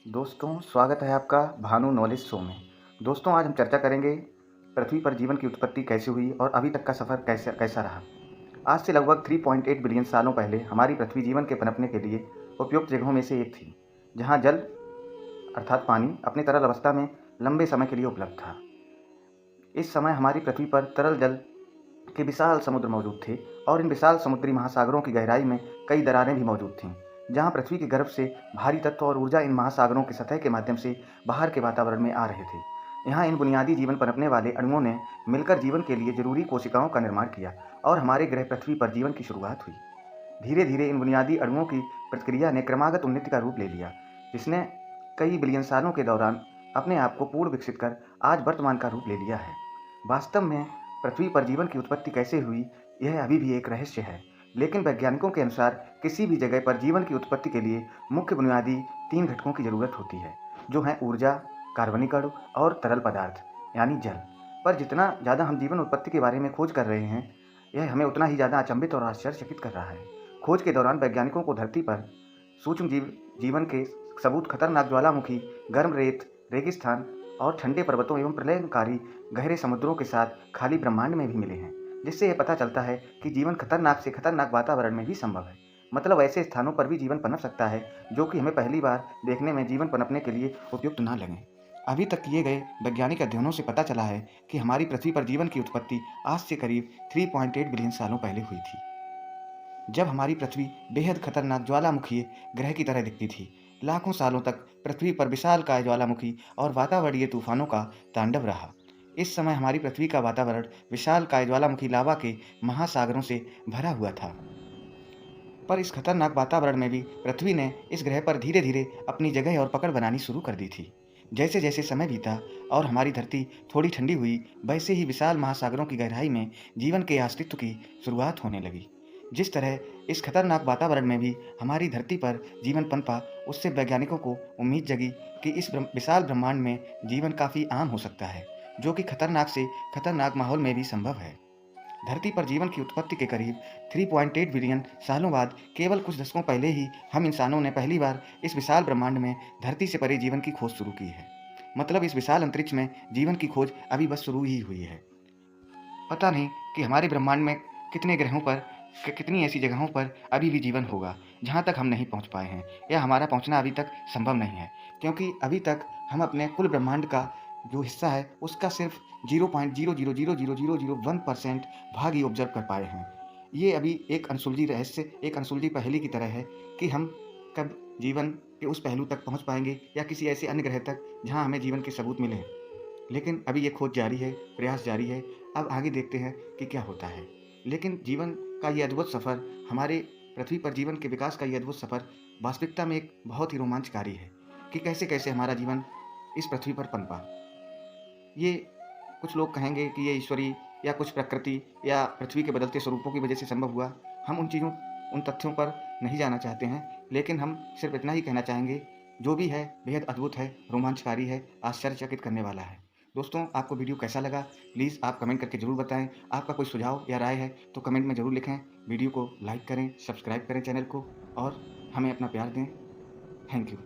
दोस्तों, स्वागत है आपका भानु नॉलेज शो में। दोस्तों, आज हम चर्चा करेंगे पृथ्वी पर जीवन की उत्पत्ति कैसे हुई और अभी तक का सफ़र कैसा कैसा रहा। आज से लगभग 3.8 बिलियन सालों पहले हमारी पृथ्वी जीवन के पनपने के लिए उपयुक्त जगहों में से एक थी, जहाँ जल अर्थात पानी अपनी तरल अवस्था में लंबे समय के लिए उपलब्ध था। इस समय हमारी पृथ्वी पर तरल जल के विशाल समुद्र मौजूद थे और इन विशाल समुद्री महासागरों की गहराई में कई दरारें भी मौजूद थीं, जहां पृथ्वी के गर्भ से भारी तत्व और ऊर्जा इन महासागरों की सतह के माध्यम से बाहर के वातावरण में आ रहे थे। यहाँ इन बुनियादी जीवन पनपने वाले अणुओं ने मिलकर जीवन के लिए जरूरी कोशिकाओं का निर्माण किया और हमारे ग्रह पृथ्वी पर जीवन की शुरुआत हुई। धीरे धीरे इन बुनियादी अणुओं की प्रतिक्रिया ने क्रमागत उन्नति का रूप ले लिया, जिसने कई बिलियन सालों के दौरान अपने आप को पूर्ण विकसित कर आज वर्तमान का रूप ले लिया है। वास्तव में पृथ्वी पर जीवन की उत्पत्ति कैसे हुई, यह अभी भी एक रहस्य है, लेकिन वैज्ञानिकों के अनुसार किसी भी जगह पर जीवन की उत्पत्ति के लिए मुख्य बुनियादी 3 घटकों की जरूरत होती है, जो हैं ऊर्जा, कार्बनिक अणु और तरल पदार्थ यानी जल। पर जितना ज़्यादा हम जीवन उत्पत्ति के बारे में खोज कर रहे हैं, यह हमें उतना ही ज़्यादा अचंभित और आश्चर्यचकित कर रहा है। खोज के दौरान वैज्ञानिकों को धरती पर सूक्ष्म जीवन के सबूत खतरनाक ज्वालामुखी, गर्म रेत, रेगिस्तान और ठंडे पर्वतों एवं प्रलयंकारी गहरे समुद्रों के साथ खाली ब्रह्मांड में भी मिले हैं, जिससे यह पता चलता है कि जीवन खतरनाक से खतरनाक वातावरण में भी संभव है। मतलब ऐसे स्थानों पर भी जीवन पनप सकता है जो कि हमें पहली बार देखने में जीवन पनपने के लिए उपयुक्त ना लगे। अभी तक किए गए वैज्ञानिक अध्ययनों से पता चला है कि हमारी पृथ्वी पर जीवन की उत्पत्ति आज से करीब 3.8 बिलियन सालों पहले हुई थी, जब हमारी पृथ्वी बेहद खतरनाक ज्वालामुखीय ग्रह की तरह दिखती थी। लाखों सालों तक पृथ्वी पर विशालकाय ज्वालामुखी और वातावरणीय तूफानों का तांडव रहा। इस समय हमारी पृथ्वी का वातावरण विशालकाय ज्वालामुखी लावा के महासागरों से भरा हुआ था। पर इस खतरनाक वातावरण में भी पृथ्वी ने इस ग्रह पर धीरे धीरे अपनी जगह और पकड़ बनानी शुरू कर दी थी। जैसे जैसे समय बीता और हमारी धरती थोड़ी ठंडी हुई, वैसे ही विशाल महासागरों की गहराई में जीवन के अस्तित्व की शुरुआत होने लगी। जिस तरह इस खतरनाक वातावरण में भी हमारी धरती पर जीवन पनपा, उससे वैज्ञानिकों को उम्मीद जगी कि इस विशाल ब्रह्मांड में जीवन काफ़ी आम हो सकता है, जो कि खतरनाक से खतरनाक माहौल में भी संभव है। धरती पर जीवन की उत्पत्ति के करीब 3.8 बिलियन सालों बाद केवल कुछ दशकों पहले ही हम इंसानों ने पहली बार इस विशाल ब्रह्मांड में धरती से परे जीवन की खोज शुरू की है। मतलब इस विशाल अंतरिक्ष में जीवन की खोज अभी बस शुरू ही हुई है। पता नहीं कि हमारे ब्रह्मांड में कितने ग्रहों पर, कितनी ऐसी जगहों पर अभी भी जीवन होगा जहाँ तक हम नहीं पहुँच पाए हैं, या हमारा पहुँचना अभी तक संभव नहीं है, क्योंकि अभी तक हम अपने कुल ब्रह्मांड का जो हिस्सा है उसका सिर्फ 0.000001% भाग ही ऑब्जर्व कर पाए हैं। ये अभी एक अनसुलझी रहस्य, एक अनसुलझी पहेली की तरह है कि हम कब जीवन के उस पहलू तक पहुँच पाएंगे या किसी ऐसे अन्य ग्रह तक जहाँ हमें जीवन के सबूत मिले। लेकिन अभी ये खोज जारी है, प्रयास जारी है। अब आगे देखते हैं कि क्या होता है। लेकिन जीवन का ये अद्भुत सफ़र, हमारे पृथ्वी पर जीवन के विकास का ये अद्भुत सफ़र वास्तविकता में एक बहुत ही रोमांचकारी है कि कैसे कैसे हमारा जीवन इस पृथ्वी पर पनपा। ये कुछ लोग कहेंगे कि ये ईश्वरी या कुछ प्रकृति या पृथ्वी के बदलते स्वरूपों की वजह से संभव हुआ। हम उन तथ्यों पर नहीं जाना चाहते हैं, लेकिन हम सिर्फ इतना ही कहना चाहेंगे, जो भी है बेहद अद्भुत है, रोमांचकारी है, आश्चर्यचकित करने वाला है। दोस्तों, आपको वीडियो कैसा लगा प्लीज़ आप कमेंट करके ज़रूर बताएं। आपका कोई सुझाव या राय है तो कमेंट में ज़रूर लिखें। वीडियो को लाइक करें, सब्सक्राइब करें चैनल को और हमें अपना प्यार दें। Thank you.